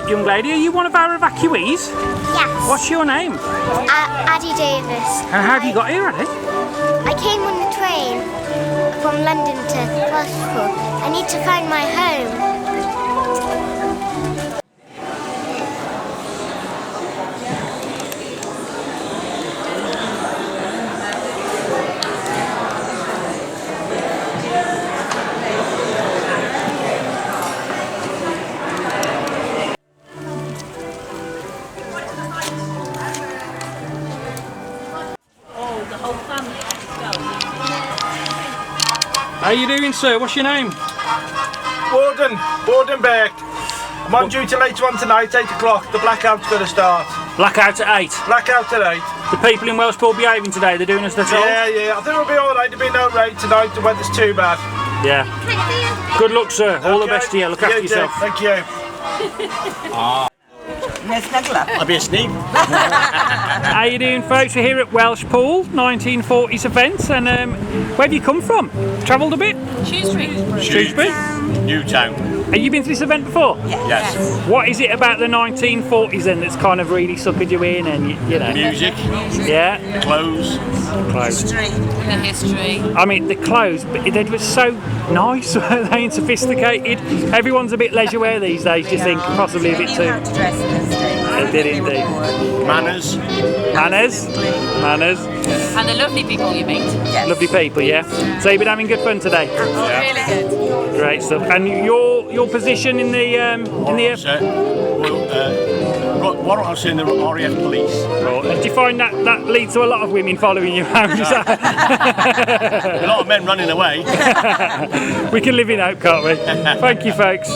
young lady. Are you one of our evacuees? Yes. What's your name? Addie Davis. And how have you got here, Addy? I came on the train from London to Welshpool. I need to find my home. How you doing, sir? What's your name? Borden baked. I'm on duty later on tonight, 8 o'clock. The blackout's going to start. Blackout at 8. Blackout at 8. The people in Welshpool behaving today, they're doing as they're told? Yeah. I think it'll be alright. There'll be no rain tonight. The weather's too bad. Yeah. Good luck, sir. All the best to you. Look after yourself. Thank you. I'll be a sneak. How you doing, folks? We're here at Welshpool 1940s event, and where have you come from? Travelled a bit? Shrewsbury. Newtown. Have you been to this event before? Yes. What is it about the 1940s then that's kind of really suckered you in, and you know? Music. Yeah. Clothes. The history. I mean, the clothes, but they were so nice, weren't they, and sophisticated. Everyone's a bit leisure wear these days, do you think? Possibly a bit too. They did indeed. Manners. Manners. And the lovely people you meet. Lovely people, yeah. So you've been having good fun today. Really good. Great stuff. And your position in the What else in the RAF police? do you find that leads to a lot of women following you around? Is that... A lot of men running away. We can live in hope, can't we? Thank you, folks.